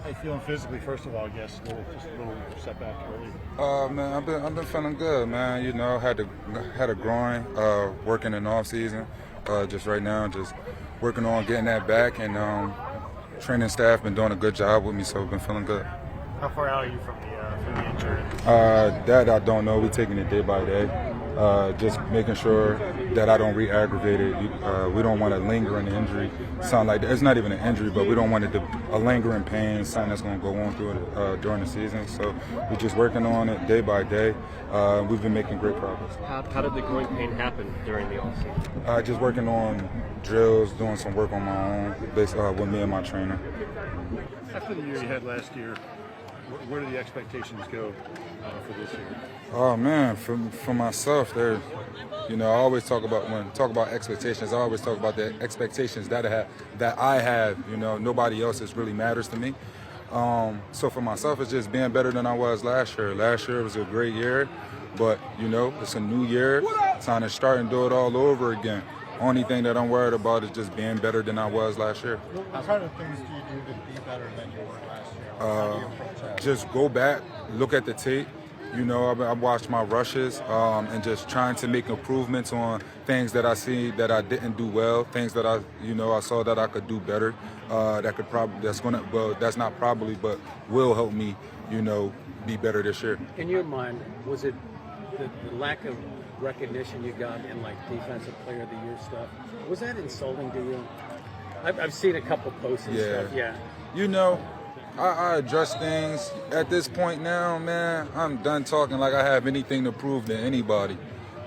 How you feeling physically, first of all, I guess? Just a little setback early. Man, I've been feeling good, man. You know, had a groin working in off season. Just right now, just working on getting that back, and training staff been doing a good job with me, so I've been feeling good. How far out are you from the injury? That I don't know. We're taking it day by day. Just making sure that I don't re-aggravate it. We don't want a lingering injury. Sound like it's not even an injury, but we don't want it to a lingering pain, something that's going to go on through it during the season. So we're just working on it day by day. We've been making great progress. How did the groin pain happen during the offseason? Just working on drills, doing some work on my own, with me and my trainer. After the year you had last year, where do the expectations go for this year? Oh man, for myself, there, I always talk about expectations. I always talk about the expectations that I have. Nobody else's really matters to me. So for myself, it's just being better than I was last year. Last year was a great year, but it's a new year. Time to start and do it all over again. Only thing that I'm worried about is just being better than I was last year. What kind of things do you do to be better than you were last year? How do you approach that? Just go back, look at the tape. I watched my rushes and just trying to make improvements on things that I see that I didn't do well, things that I saw that I could do better. That's not probably, but will help me, be better this year. In your mind, was it the lack of recognition you got in defensive player of the year stuff? Was that insulting to you? I've seen a couple posts and stuff. Yeah. I address things at this point now, man. I'm done talking like I have anything to prove to anybody.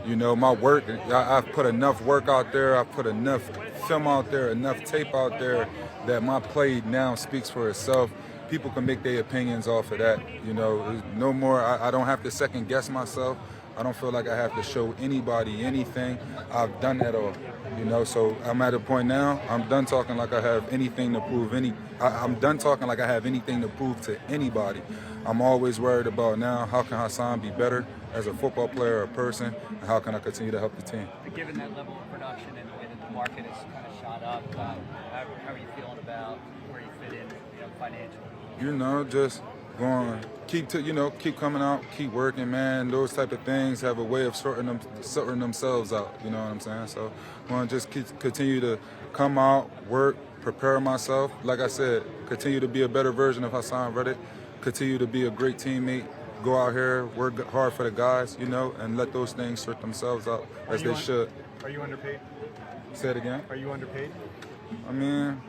My work, I've put enough work out there. I've put enough film out there, enough tape out there that my play now speaks for itself. People can make their opinions off of that. No more. I don't have to second guess myself. I don't feel like I have to show anybody anything. I've done that all. So I'm at a point now. I'm done talking like I have anything to prove. I'm done talking like I have anything to prove to anybody. I'm always worried about now, how can Haason be better as a football player or a person, and how can I continue to help the team? Given that level of production and the way that the market has kind of shot up, how are you feeling about where you fit in, financially? Just going, keep coming out, keep working, man. Those type of things have a way of sorting themselves out. You know what I'm saying? So I'm going to just continue to come out, work, prepare myself. Like I said, continue to be a better version of Haason Reddick. Continue to be a great teammate. Go out here, work hard for the guys, and let those things sort themselves out as they should. Are you underpaid? Say it again. Are you underpaid? I mean,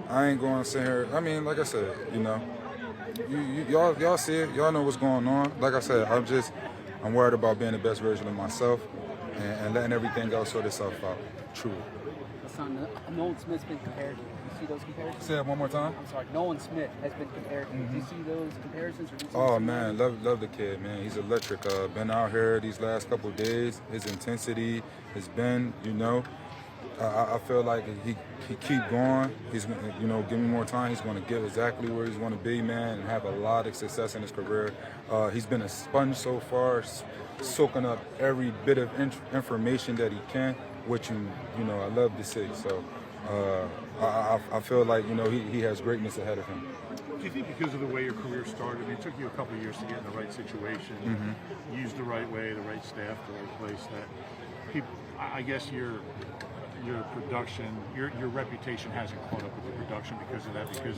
I ain't going to sit here. I mean, like I said, y'all see it. Y'all know what's going on. Like I said, I'm worried about being the best version of myself and letting everything else sort itself out. True. Haason, Nolan Smith's been compared. Do you see those comparisons? Say it one more time. I'm sorry. Nolan Smith has been compared. Do you see those comparisons? Or do you see Oh man, love the kid, man. He's electric. Been out here these last couple of days. His intensity has been, I feel like he keep going. He's give me more time. He's going to get exactly where he's going to be, man, and have a lot of success in his career. He's been a sponge so far, soaking up every bit of information that he can, which I love to see. So I feel like he has greatness ahead of him. Do you think because of the way your career started, it took you a couple of years to get in the right situation, use the right way, the right staff, the right place, that people, I guess your production, your reputation hasn't caught up with the production because of that? Because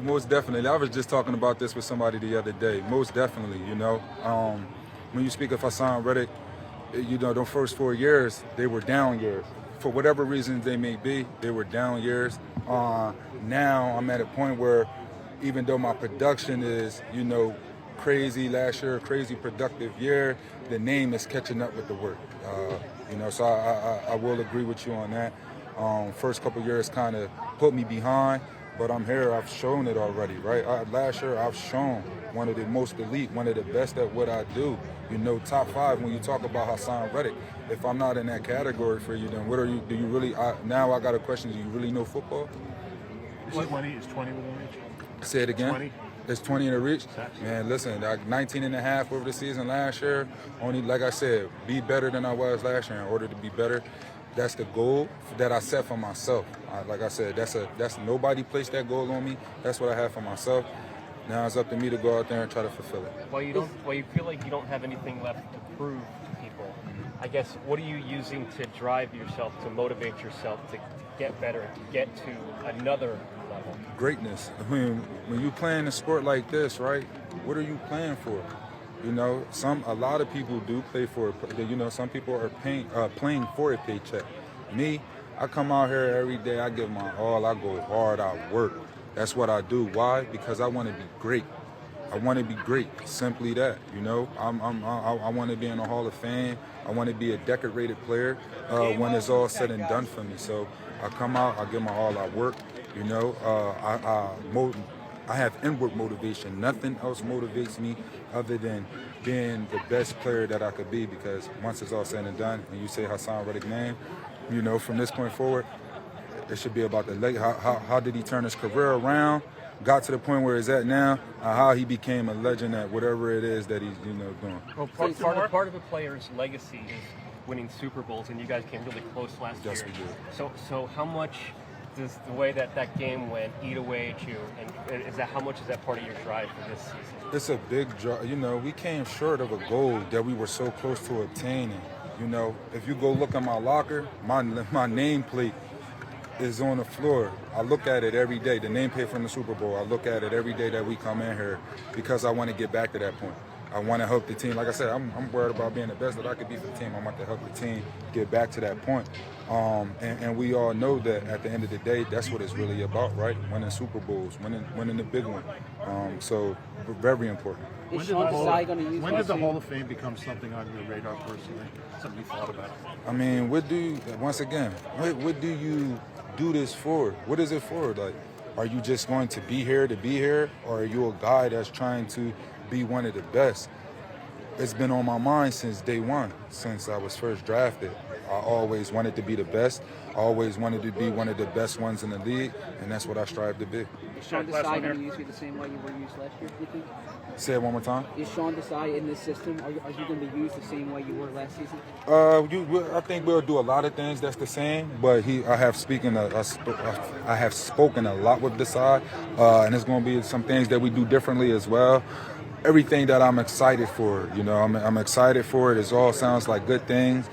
most definitely. I was just talking about this with somebody the other day. Most definitely, when you speak of Haason Reddick, the first 4 years, they were down years. For whatever reasons they may be, they were down years. Now I'm at a point where even though my production is, crazy last year, a crazy productive year, the name is catching up with the work. So I will agree with you on that. First couple years kind of put me behind, but I'm here. I've shown it already, right? Last year I've shown one of the most elite, one of the best at what I do. Top 5 when you talk about Haason Reddick. If I'm not in that category for you, then what are you? Do you really? Now I got a question. Do you really know football? Is 20 within reach? Say it again. 20. It's 20 in the reach. Man, listen, 19 and a half over the season last year. Only, like I said, be better than I was last year. In order to be better, that's the goal that I set for myself. Like I said, that's nobody placed that goal on me. That's what I have for myself. Now it's up to me to go out there and try to fulfill it. While you feel like you don't have anything left to prove to people, I guess, what are you using to drive yourself, to motivate yourself to get better, to get to another level? Greatness. I mean, when you playing a sport like this, right? What are you playing for? You know, a lot of people do play for. You know, some people are playing for a paycheck. Me, I come out here every day. I give my all. I go hard. I work. That's what I do. Why? Because I want to be great. I want to be great. Simply that. You know, I want to be in the Hall of Fame. I want to be a decorated player when it's all said and done for me. So I come out. I give my all. I work. You know, I have inward motivation. Nothing else motivates me other than being the best player that I could be, because once it's all said and done and you say Haason Reddick name, you know, from this point forward, it should be about the leg. How did he turn his career around, got to the point where he's at now, how he became a legend at whatever it is that he's, you know, doing. Well, part of a player's legacy is winning Super Bowls, and you guys came really close last year. Yes, we did. So how much does the way that game went eat away at you, and how much is that part of your drive for this season? It's a big drive. You know, we came short of a goal that we were so close to obtaining. You know, if you go look at my locker, my nameplate is on the floor. I look at it every day. The nameplate from the Super Bowl, I look at it every day that we come in here, because I want to get back to that point. I want to help the team. Like I said, I'm worried about being the best that I could be for the team. I want to help the team get back to that point. And we all know that at the end of the day, that's what it's really about, right? Winning Super Bowls, winning the big one. So very important. When did the Hall of Fame become something on your radar personally? Something you thought about? I mean, what do you do this for? What is it for? Like, are you just going to be here to be here, or are you a guy that's trying to be one of the best? It's been on my mind since day one, since I was first drafted. I always wanted to be the best. I always wanted to be one of the best ones in the league, and that's what I strive to be. Is Sean Desai going to use you the same way you were used last year, do you think? Say it one more time. Is Sean Desai in this system? Are you going to be used the same way you were last season? I think we'll do a lot of things that's the same, but I have spoken a lot with Desai, and it's going to be some things that we do differently as well. Everything that I'm excited for, you know, I'm excited for it. It all sounds like good things.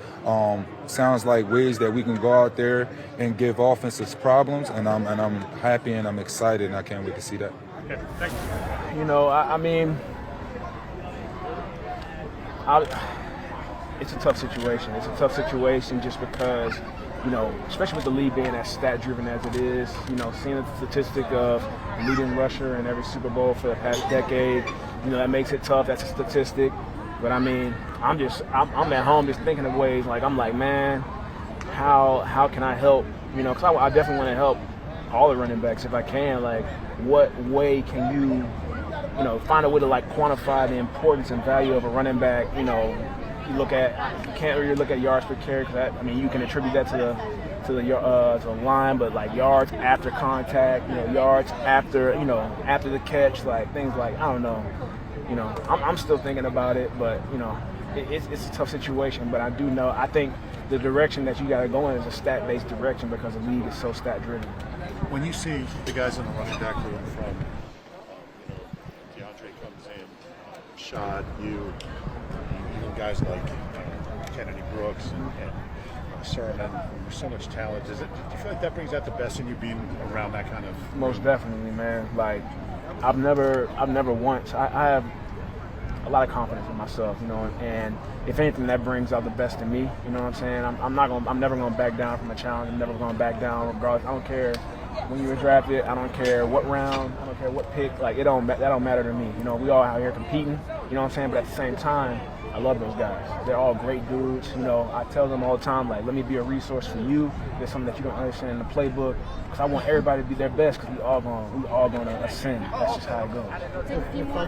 Sounds like ways that we can go out there and give offenses problems, and I'm happy and I'm excited, and I can't wait to see that. Okay, thank you. You know, I mean, it's a tough situation. It's a tough situation just because, you know, especially with the league being as stat-driven as it is, you know, seeing the statistic of leading rusher in every Super Bowl for the past decade, you know, that makes it tough. That's a statistic. But, I mean, I'm at home just thinking of ways, like, I'm like, man, how can I help? You know, because I definitely want to help all the running backs if I can. Like, what way can you know, find a way to, like, quantify the importance and value of a running back? You know, you can't really look at yards per carry, because I mean, you can attribute that to the line, but like yards after contact, you know, yards after the catch, like things like, I don't know, you know, I'm still thinking about it, but you know, it's a tough situation. But I think the direction that you got to go in is a stat-based direction, because the league is so stat-driven. When you see the guys in the running back room from, DeAndre comes in, Shad, you guys like Kennedy Brooks and Sermon, there's so much talent. Do you feel like that brings out the best in you, being around that kind of? Most definitely, man. Like, I've never once. I have a lot of confidence in myself, you know, and if anything, that brings out the best in me. You know what I'm saying? I'm never gonna back down from a challenge. I'm never gonna back down regardless. I don't care when you were drafted. I don't care what round. I don't care what pick. Like, that don't matter to me. You know, we all out here competing. You know what I'm saying? But at the same time, I love those guys. They're all great dudes. You know, I tell them all the time, like, let me be a resource for you. There's something that you don't understand in the playbook, because I want everybody to be their best, because we all going to ascend. That's just how it goes. If I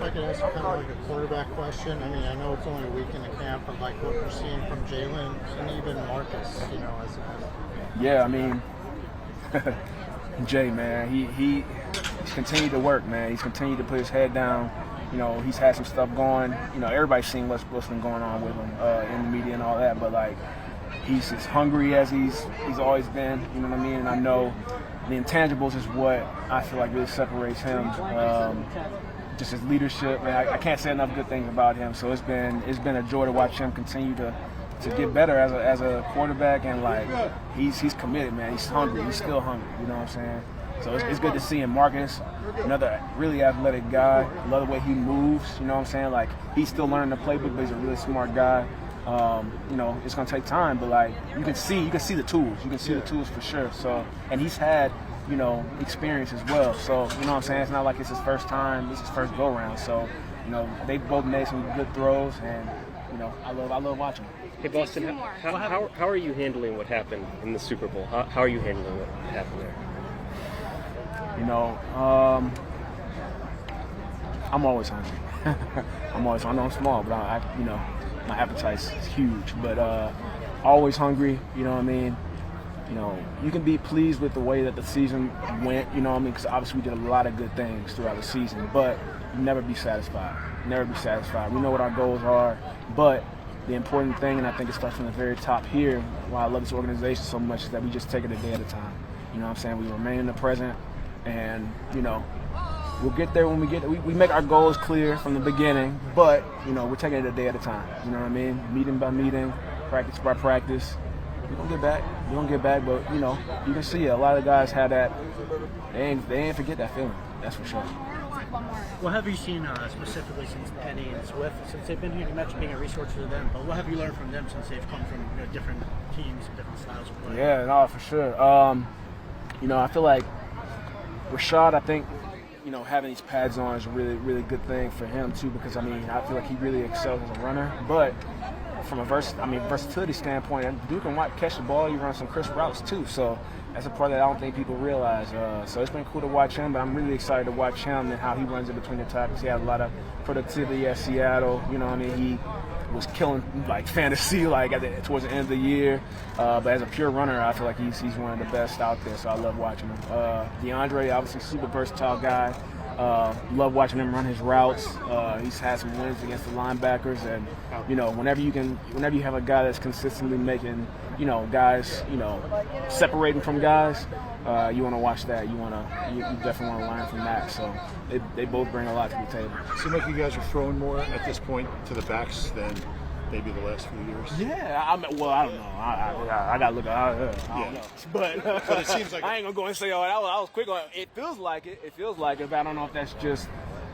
could ask you kind of like a quarterback question. I mean, I know it's only a week in the camp, but like what we're seeing from Jalen and even Marcus, you know, as yeah, I mean, Jay, man, he's continued to work, man. He's continued to put his head down. You know, he's had some stuff going. You know, everybody's seen what's been going on with him in the media and all that. But like, he's as hungry as he's always been. You know what I mean? And I know the intangibles is what I feel like really separates him. Just his leadership, man. I can't say enough good things about him. So it's been a joy to watch him continue to get better as a quarterback, and like he's committed, man. He's hungry. He's still hungry. You know what I'm saying? So it's good to see him. Marcus, another really athletic guy. I love the way he moves. You know what I'm saying? Like he's still learning the playbook, but he's a really smart guy. You know, it's gonna take time, but like you can see the tools. You can see the tools for sure. So, and he's had, you know, experience as well. So, you know what I'm saying? It's not like it's his first time. It's his first go round. So, you know, they both made some good throws, and you know, I love watching them. Hey Boston, how are you handling what happened in the Super Bowl? How are you handling what happened there? You know, I'm always hungry. I know I'm small, but I you know, my appetite's huge. But always hungry. You know what I mean? You know, you can be pleased with the way that the season went. You know what I mean? Because obviously we did a lot of good things throughout the season, but you never be satisfied. Never be satisfied. We know what our goals are, but the important thing, and I think it starts from the very top here, why I love this organization so much, is that we just take it a day at a time. You know what I'm saying? We remain in the present, and, you know, we'll get there when we get there. We make our goals clear from the beginning, but, you know, we're taking it a day at a time. You know what I mean? Meeting by meeting, practice by practice. We're going to get back. We're going to get back, but, you know, you can see a lot of guys have that. They ain't forget that feeling. That's for sure. What have you seen specifically since Penny and Swift, since they've been here? You mentioned being a resource to them, but what have you learned from them since they've come from different teams and different styles of play? Yeah, no, for sure. You know, I feel like Rashad, I think, you know, having these pads on is a really, really good thing for him too, because I mean, I feel like he really excels as a runner. But from a versatility standpoint, Duke can catch the ball. You run some crisp routes too, so that's a part that I don't think people realize. So it's been cool to watch him, but I'm really excited to watch him and how he runs in between the tackles. He had a lot of productivity at Seattle. You know what I mean? He was killing like fantasy towards the end of the year. But as a pure runner, I feel like he's one of the best out there. So I love watching him. DeAndre, obviously super versatile guy. Love watching him run his routes. He's had some wins against the linebackers, and you know, whenever you have a guy that's consistently making, you know, guys, you know, separating from guys, you want to watch that. You definitely want to learn from that. So they both bring a lot to the table. Seems like you guys are throwing more at this point to the backs than maybe the last few years. Yeah, I don't know. I got to look at I don't know. But it seems like I ain't going to go and say, oh, I was quick on it. It feels like it. But I don't know if that's just,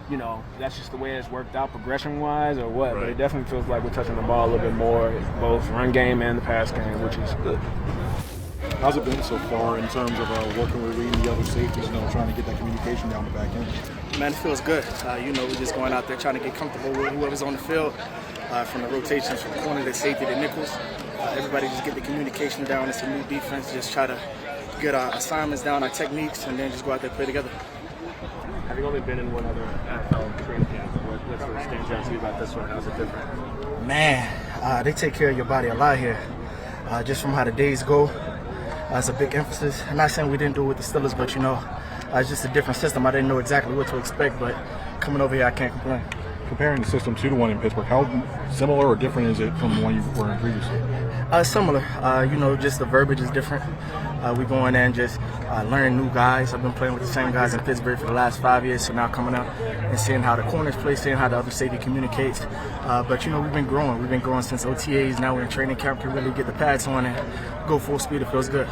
you know, that's just the way it's worked out progression-wise or what. Right. But it definitely feels like we're touching the ball a little bit more, both run game and the pass game, which is good. How's it been so far in terms of working with reading the other safeties, you know, trying to get that communication down the back end? Man, it feels good. You know, we're just going out there trying to get comfortable with whoever's on the field, from the rotations from corner to safety to nickels. Everybody just get the communication down. It's a new defense. Just try to get our assignments down, our techniques, and then just go out there and play together. Having only been in one other NFL training camp, what sort of stands out to you about this one? How's it different? Man, they take care of your body a lot here. Just from how the days go, it's a big emphasis. I'm not saying we didn't do it with the Steelers, but you know, it's just a different system. I didn't know exactly what to expect, but coming over here, I can't complain. Comparing the system to the one in Pittsburgh, how similar or different is it from the one you were in previously? Similar. You know, just the verbiage is different. We go in there and just learning new guys. I've been playing with the same guys in Pittsburgh for the last 5 years, so now coming out and seeing how the corners play, seeing how the other safety communicates. But, you know, we've been growing. We've been growing since OTAs. Now we're in training camp, can really get the pads on and go full speed. It feels good.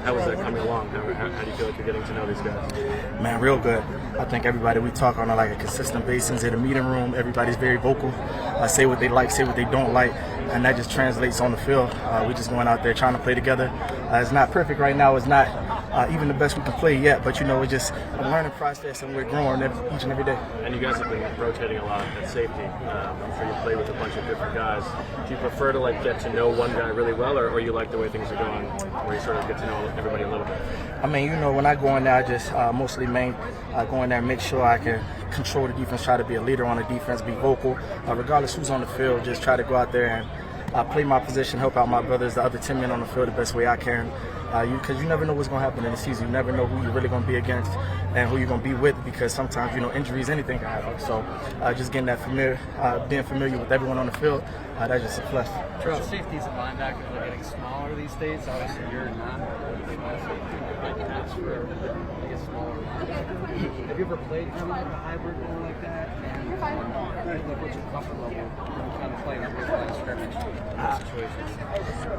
How is that coming along? How do you feel like you're getting to know these guys? Man, real good. I think everybody we talk on like a consistent basis in the meeting room. Everybody's very vocal. Say what they like, say what they don't like, and that just translates on the field. We're just going out there trying to play together. It's not perfect right now. It's not even the best we can play yet, but you know, it's just a learning process, and we're growing each and every day. And you guys have been rotating a lot at safety. I'm sure you play with a bunch of different guys. Do you prefer to like get to know one guy really well, or you like the way things are going, where you sort of get to know everybody a little bit? I mean, you know, when I go in there, I just mostly go in there and make sure I can control the defense, try to be a leader on the defense, be vocal, regardless who's on the field. Just try to go out there and play my position, help out my brothers, the other 10 men on the field the best way I can. Because you never know what's going to happen in the season. You never know who you're really going to be against and who you're going to be with, because sometimes, injuries, anything can happen. So just getting that being familiar with everyone on the field, that's just a plus. Terrell, safeties and linebackers are getting smaller these days. Obviously, you're not that's for smaller linebackers. Have you ever played kind of like a hybrid role like that? And what's your comfort level kind of playing up with line of scrimmage situations?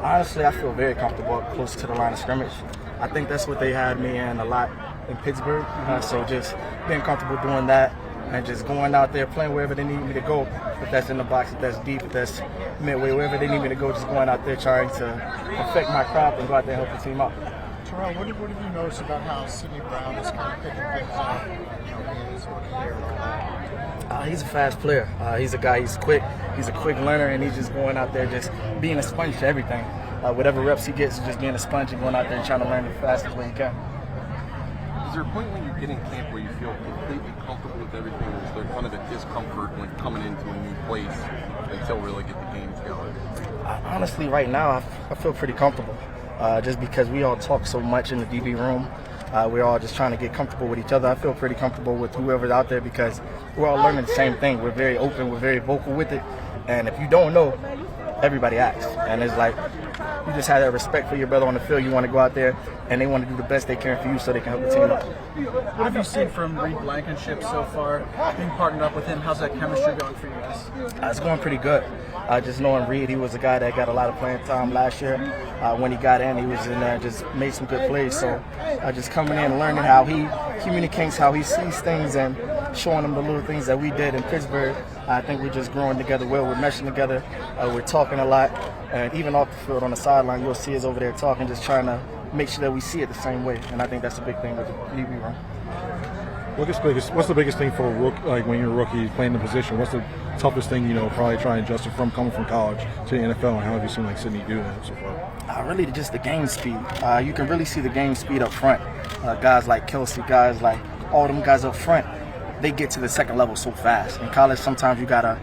Honestly, I feel very comfortable up close to the line of scrimmage. I think that's what they had me in a lot in Pittsburgh. So just being comfortable doing that and just going out there, playing wherever they need me to go. If that's in the box, if that's deep, if that's midway, wherever they need me to go, just going out there trying to affect my craft and go out there and help the team out. Terrell, what have you noticed about how Sidney Brown is kind of picking things up, in his rookie year? He's a fast player. He's a guy, he's quick. He's a quick learner, and he's just going out there just being a sponge to everything. Whatever reps he gets, just being a sponge and going out there and trying to learn the fastest way he can. Is there a point when you get in camp where you feel completely comfortable with everything, or is there kind of a discomfort when coming into a new place until really get the games going? Honestly, right now, I feel pretty comfortable. Just because we all talk so much in the DB room. We're all just trying to get comfortable with each other. I feel pretty comfortable with whoever's out there because we're all learning the same thing. We're very open, we're very vocal with it. And if you don't know, everybody asks. And it's like, you just have that respect for your brother on the field. You want to go out there and they want to do the best they can for you so they can help the team out. What have you seen from Reed Blankenship so far, being partnered up with him? How's that chemistry going for you guys? It's going pretty good. Just knowing Reed, he was a guy that got a lot of playing time last year. When he got in, he was in there and just made some good plays. So just coming in and learning how he communicates, how he sees things, and showing them the little things that we did in Pittsburgh. I think we're just growing together well. We're meshing together. We're talking a lot. And even off the field on the sideline, you'll see us over there talking, just trying to make sure that we see it the same way. And I think that's a big thing with the DB room. What's the biggest thing for a rookie, like when you're a rookie playing the position? What's the toughest thing, probably trying to adjust from coming from college to the NFL, and how have you seen Sidney do that so far? Really just the game speed. You can really see the game speed up front. Guys like Kelsey, guys like all them guys up front, they get to the second level so fast. In college, sometimes you got a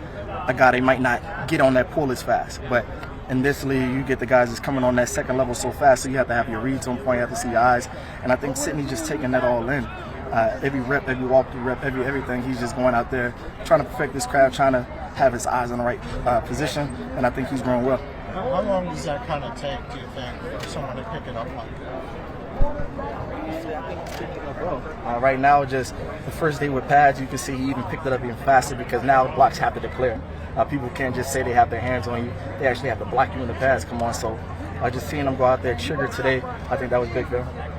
guy that might not get on that pull as fast, but in this league, you get the guys that's coming on that second level so fast, so you have to have your reads on point, you have to see your eyes, and I think Sidney's just taking that all in. Every rep, every walk-through rep, everything, he's just going out there trying to perfect his craft, trying to have his eyes on the right position, and I think he's growing well. How long does that kind of take, do you think, for someone to pick it up like that? Right now, just the first day with pads, you can see he even picked it up even faster because now blocks have to declare. People can't just say they have their hands on you. They actually have to block you when the pads come on. So just seeing him go out there trigger today, I think that was big for him.